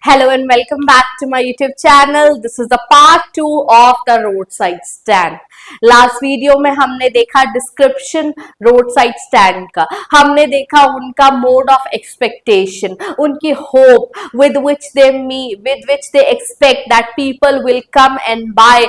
Hello and welcome back to my YouTube channel. This is the part 2 of the roadside stand. Last video में हमने देखा description roadside stand का, हमने देखा उनका mode of expectation, उनकी hope with which they expect that people will come and buy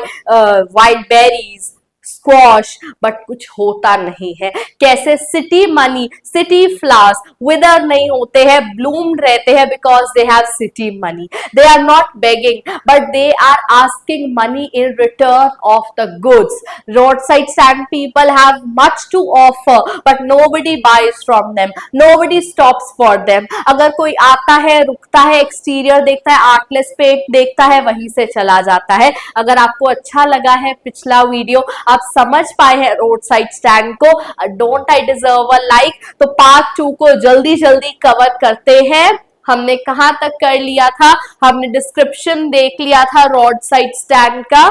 wild berries, squash, but कुछ होता नहीं है। कैसे city money, city flowers wither नहीं होते हैं, ब्लूम्ड रहते हैं because they have city money. They are not begging but they are asking money in return of the goods. Roadside stand people have much to offer but nobody buys from them, nobody stops for them. अगर कोई आता है, रुकता है, exterior देखता है, artless paint देखता है, वहीं से चला जाता है। अगर आपको अच्छा लगा है पिछला वीडियो, आप समझ पाए हैं रोड साइड स्टैंड को, don't I deserve a like, तो पार्ट 2 को जल्दी जल्दी कवर करते हैं। हमने कहां तक कर लिया था? हमने डिस्क्रिप्शन देख लिया था रोड साइड स्टैंड का।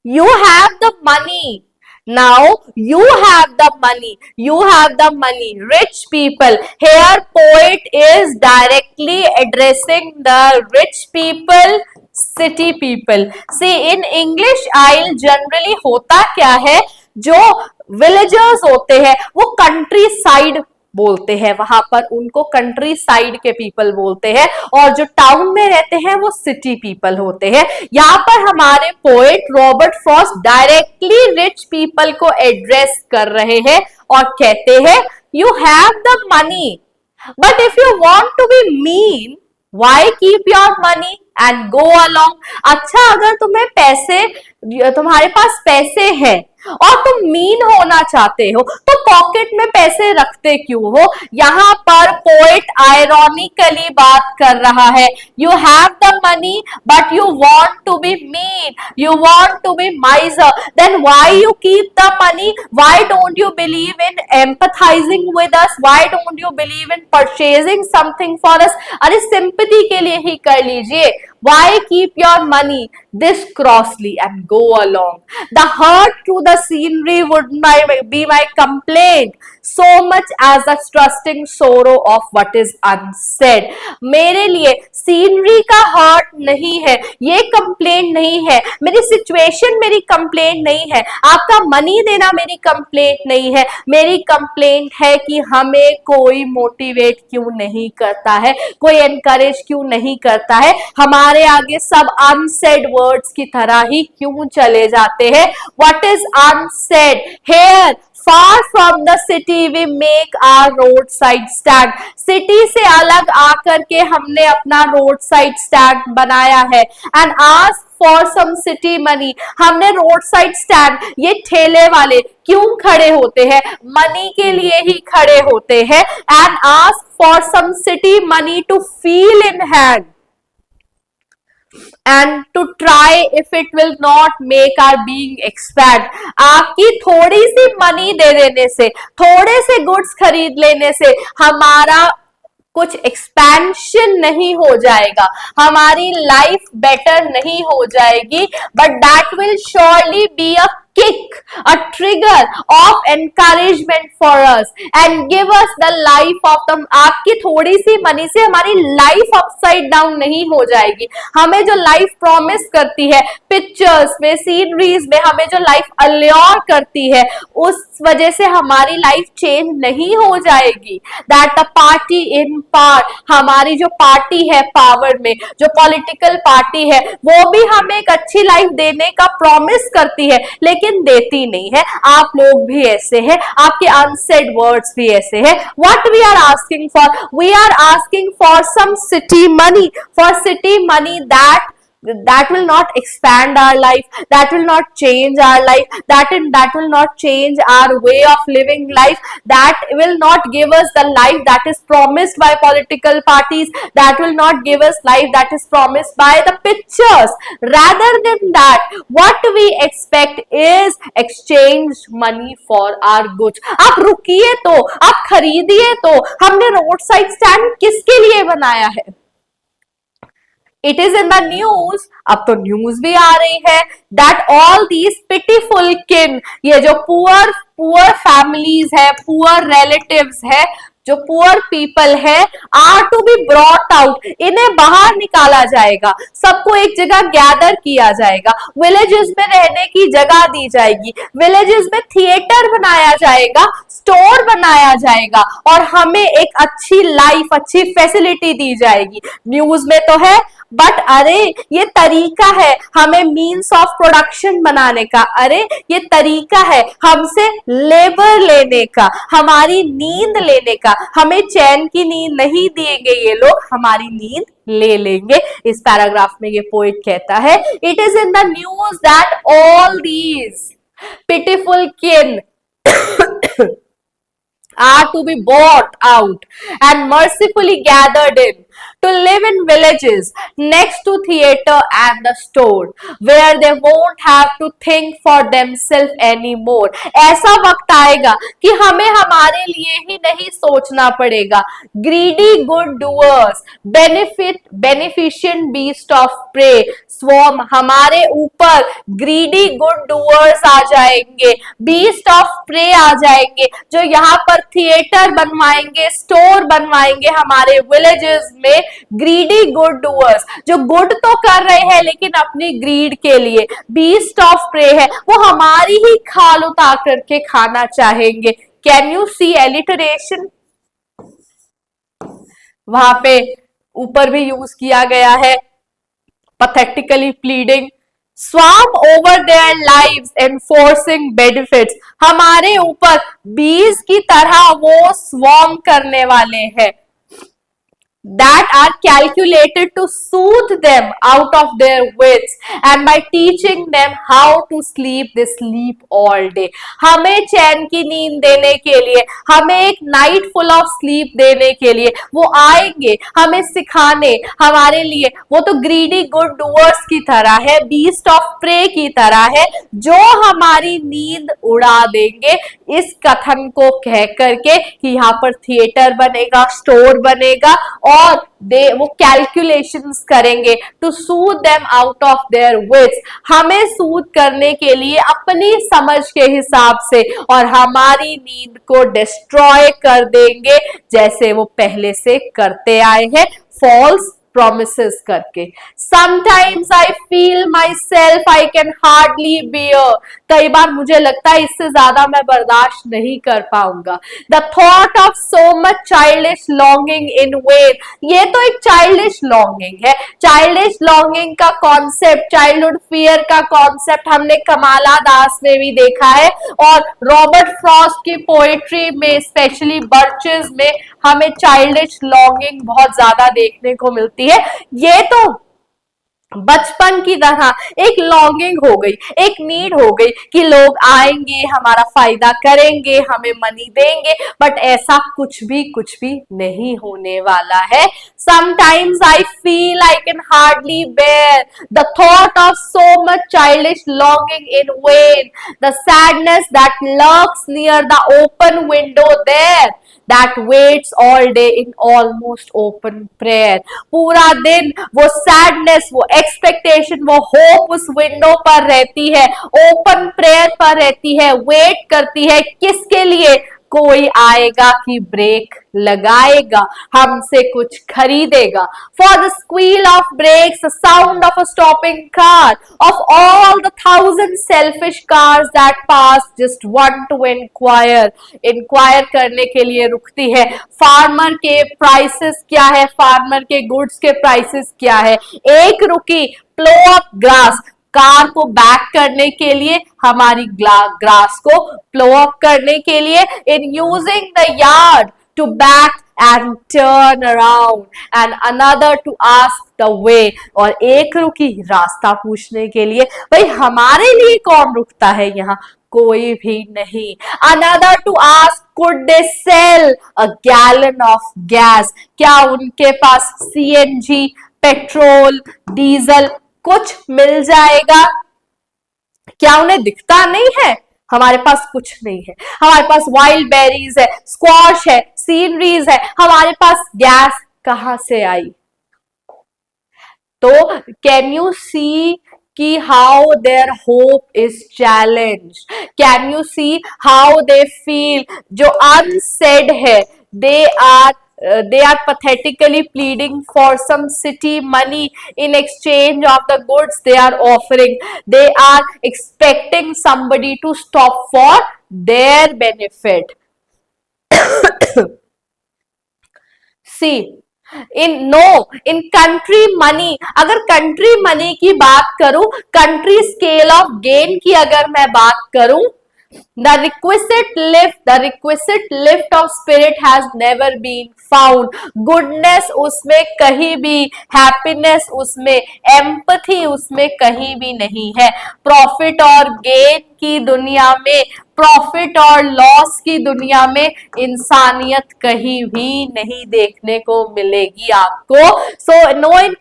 You have the money, now you have the money, you have the money, rich people. Here poet is directly addressing the rich people, city people. See in English I'll generally होता क्या है, जो villagers होते हैं वो country side बोलते हैं, वहां पर उनको कंट्री साइड के पीपल बोलते हैं, और जो टाउन में रहते हैं वो सिटी पीपल होते हैं। यहाँ पर हमारे poet Robert Frost directly rich people को एड्रेस कर रहे हैं और कहते हैं you have the money but if you want to be mean why keep your money and go along. अच्छा, अगर तुम्हें पैसे, तुम्हारे पास पैसे हैं और तुम मीन होना चाहते हो तो पॉकेट में पैसे रखते क्यों हो? यहाँ पर पोएट आयरॉनिकली बात कर रहा है। You have the money but you want to be mean, you want to be miser, then why you keep the money? Why don't you believe in empathising with us? Why don't you believe in purchasing something for us? अरे sympathy के लिए ही कर लीजिए। Why keep your money this crossly and go along? The hurt to the scenery would be my complaint, so much as the trusting sorrow of what is unsaid. मेरे लिए scenery का hurt नहीं है, ये कंप्लेंट नहीं है, मेरी situation मेरी कंप्लेंट नहीं है, आपका मनी देना मेरी कंप्लेंट नहीं है। मेरी कंप्लेंट है कि हमें कोई मोटिवेट क्यों नहीं करता है, कोई एनकरेज क्यों नहीं करता है, हमारे आगे सब अनसेड वर्ड्स की तरह ही क्यों चले जाते हैं। What is unsaid? Here far from the city we make our roadside stand. City से अलग आकर के हमने अपना रोड साइड स्टैंड बनाया है and ask for some city money. हमने रोड साइड स्टैंड, ये ठेले वाले क्यों खड़े होते हैं? मनी के लिए ही खड़े होते हैं and ask for some city money to feel in hand and to try if it will not make our being expand. आपकी थोड़ी सी मनी दे देने से, थोड़े से गुड्स खरीद लेने से हमारा कुछ एक्सपेंशन नहीं हो जाएगा, हमारी लाइफ बेटर नहीं हो जाएगी, but that will surely be a kick, a trigger of encouragement for us and give us the life of the। आपकी थोड़ी सी मनी से हमारी लाइफ अपसाइड डाउन नहीं हो जाएगी। हमें जो लाइफ प्रॉमिस करती है, पिक्चर्स में, सीनरीज में हमें जो लाइफ अल्योर करती है, उस वजह से हमारी लाइफ चेंज नहीं हो जाएगी। That a party in power, हमारी जो पार्टी है पावर में, जो पॉलिटिकल पार्टी है, वो भी हमें एक अच्छी लाइफ देने का प्रॉमिस करती है लेकिन देती नहीं है। आप लोग भी ऐसे हैं, आपके अनसेड वर्ड्स भी ऐसे हैं। What we are asking for? We are asking for some city money, for city money that will not expand our life, that will not change our life, that will not change our way of living life, that will not give us the life that is promised by political parties, that will not give us life that is promised by the pictures. Rather than that, what we expect is exchange money for our goods. आप रुकिए तो, आप खरीदिए तो। हमने road side stand किसके लिए बनाया है? It is in the news, अब तो न्यूज भी आ रही है that all these pitiful kin, ये जो पुअर फैमिलीज है, पुअर रिलेटिव्स है, जो पुअर पीपल है are to be brought out, इन्हें बाहर निकाला जाएगा, सबको एक जगह गैदर किया जाएगा, विलेजेस में रहने की जगह दी जाएगी, विलेजेस में थिएटर बनाया जाएगा, स्टोर बनाया जाएगा और हमें एक अच्छी लाइफ, अच्छी फैसिलिटी दी जाएगी। न्यूज में तो है, बट अरे ये तरीका है हमें मीन्स ऑफ प्रोडक्शन बनाने का, अरे ये तरीका है हमसे लेबर लेने का, हमारी नींद लेने का, हमें चैन की नींद नहीं देंगे ये लोग, हमारी नींद ले लेंगे। इस पैराग्राफ में ये पोइट कहता है, it is in the news that all these pitiful kin are to be bought out and mercifully gathered in to live in villages next to theater and the store where they won't have to think for themselves anymore। ऐसा वक्त आएगा कि हमें हमारे लिए ही नहीं सोचना पड़ेगा। greedy good doers, beneficent beast of prey swarm, हमारे ऊपर greedy good doers आ जाएंगे, beast of prey आ जाएंगे, जो यहाँ पर थिएटर बनवाएंगे, स्टोर बनवाएंगे हमारे विलेजेस में। ग्रीडी गुड डूअर्स, जो गुड तो कर रहे हैं लेकिन अपनी ग्रीड के लिए, बीस्ट ऑफ प्रे है, वो हमारी ही खाल उतार करके खाना चाहेंगे। Can you see alliteration? वहां पे ऊपर भी यूज किया गया है pathetically pleading, swarm over their lives enforcing benefits, हमारे ऊपर बीज की तरह वो स्वॉर्म करने वाले हैं, that are calculated to soothe them out of their wits and by teaching them how to sleep they sleep all day। हमें चैन की नींद देने के लिए, हमें एक नाइट फुल ऑफ स्लीप देने के लिए वो आएंगे हमें सिखाने, हमारे लिए वो तो ग्रीडी गुड डूअर्स की तरह है, बीस्ट ऑफ प्रे की तरह है, जो हमारी नींद उड़ा देंगे इस कथन को कह करके कि यहाँ पर थिएटर बनेगा, स्टोर बनेगा और वो कैलकुलेशंस करेंगे to soothe them out of their wits, हमें सूद करने के लिए अपनी समझ के हिसाब से, और हमारी नींद को डिस्ट्रॉय कर देंगे जैसे वो पहले से करते आए हैं, फॉल्स promises करके। Sometimes I feel myself I can hardly bear, कई बार मुझे लगता है इससे ज्यादा मैं बर्दाश्त नहीं कर पाऊंगा। The thought of so much childish longing in vain, ये तो एक childish longing है, childish longing का कॉन्सेप्ट, चाइल्डहुड फियर का कॉन्सेप्ट हमने कमाला दास में भी देखा है और रॉबर्ट फ्रॉस्ट की पोएट्री में, स्पेशली बर्चेस में हमें चाइल्डिश लॉन्गिंग बहुत ज्यादा देखने को मिलती है। ये तो बचपन की तरह एक लॉन्गिंग हो गई, एक नीड हो गई कि लोग आएंगे, हमारा फायदा करेंगे, हमें मनी देंगे, बट ऐसा कुछ भी नहीं होने वाला है। Sometimes I feel I can hardly bear the thought of so much childish longing in vain, the sadness that lurks near the open window there that waits all day in almost open prayer। पूरा दिन वो sadness, वो expectation, वो hope उस window पर रहती है, open prayer पर रहती है, वेट करती है किसके लिए? कोई आएगा कि ब्रेक लगाएगा, हमसे कुछ खरीदेगा। For the squeal of brakes, the sound of a stopping car, of all the thousand selfish cars that pass, just one to inquire करने के लिए रुकती है। फार्मर के प्राइसेस क्या है, फार्मर के गुड्स के प्राइसेस क्या है। एक रुकी, प्लो अप ग्रास, कार को बैक करने के लिए, हमारी ग्रास को प्लो अप करने के लिए, in using the yard to back and turn around and another to ask the way, और एक रुकी रास्ता पूछने के लिए। भाई हमारे लिए कौन रुकता है यहाँ? कोई भी नहीं। Another to ask could they sell a gallon of gas, क्या उनके पास CNG, पेट्रोल, डीजल कुछ मिल जाएगा? क्या उन्हें दिखता नहीं है? हमारे पास कुछ नहीं है, हमारे पास वाइल्ड बेरीज है, स्क्वाश है, सीनरीज है, हमारे पास गैस कहां से आई? तो कैन यू सी कि how their hope is challenge? Can you see how they feel? जो अनसेड है, they are pathetically pleading for some city money in exchange of the goods they are offering. They are expecting somebody to stop for their benefit. See, in country money, अगर country money की बात करूं, country scale of gain की अगर मैं बात करूं, the requisite lift of spirit has never been found. Goodness उसमें कहीं भी, happiness उसमें, empathy उसमें कहीं भी नहीं है. Profit और gain की दुनिया में, प्रॉफिट और लॉस की दुनिया में इंसानियत कहीं भी नहीं देखने को मिलेगी आपको. So no, in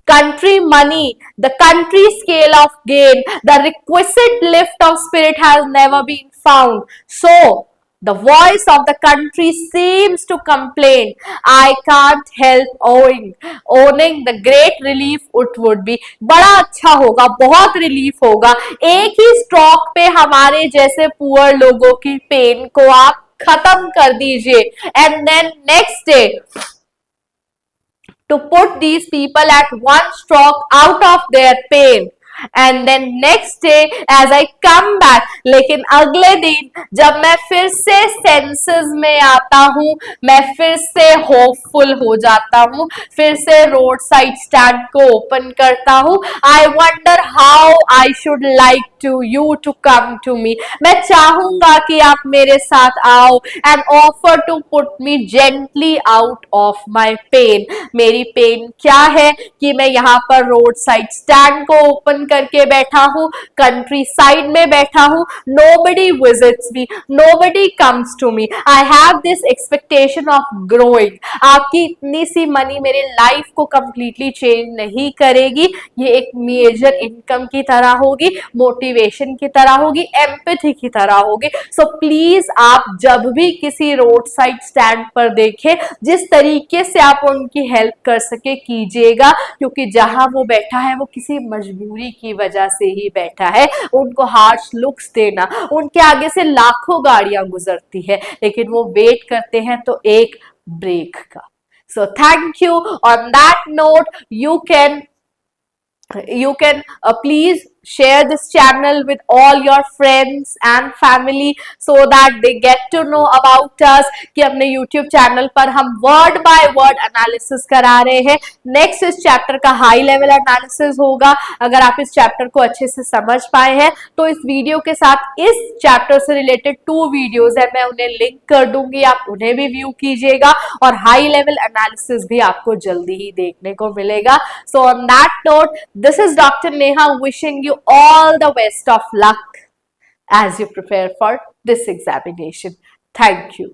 country money, the country scale of gain, the requisite lift of spirit has never been found. So the voice of the country seems to complain, I can't help owning the great relief it would be. बड़ा अच्छा होगा, बहुत relief होगा, एक ही stock पे हमारे जैसे poor लोगों की पेन को आप खत्म कर दीजिए, and then next day to put these people at one stroke out of their pain. And then next day as I come back, लेकिन अगले दिन जब मैं फिर से सेंसेस में आता हूं, मैं फिर से होपफुल हो जाता हूं, फिर से रोड साइड स्टैंड को ओपन करता हूं. I wonder how I should like to you to come to me. मैं चाहूंगा कि आप मेरे साथ आओ and offer to put me gently out of my pain. मेरी पेन क्या है कि मैं यहाँ पर रोड साइड स्टैंड को ओपन करके बैठा हूं, कंट्री साइड में बैठा हूं, nobody visits me, nobody comes to me. I have this expectation of growing. आपकी इतनी सी मनी मेरे लाइफ को कंप्लीटली चेंज नहीं करेगी. ये एक मेजर इनकम की तरह होगी, मोटिवेशन की तरह होगी, एम्पैथी की तरह होगी. सो प्लीज आप जब भी किसी रोड साइड स्टैंड पर देखें, जिस तरीके से आप उनकी हेल्प कर सके कीजिएगा, क्योंकि जहां वो बैठा है वो किसी मजबूरी की वजह से ही बैठा है. उनको हार्श लुक्स देना, उनके आगे से लाखों गाड़ियां गुजरती है, लेकिन वो वेट करते हैं तो एक ब्रेक का. So thank you. On that note you can please share this channel with all your friends and family so that they get to know about us कि अपने YouTube चैनल पर हम वर्ड बाय वर्ड एनालिसिस करा रहे हैं. Next इस chapter का high level analysis होगा. अगर आप इस चैप्टर को अच्छे से समझ पाए हैं तो इस वीडियो के साथ इस चैप्टर से रिलेटेड 2 वीडियोस है, मैं उन्हें लिंक कर दूंगी, आप उन्हें भी व्यू कीजिएगा और हाई लेवल एनालिसिस भी आपको जल्दी ही देखने को मिलेगा. So on that note, this is Dr. Neha wishing you all the best of luck as you prepare for this examination. Thank you.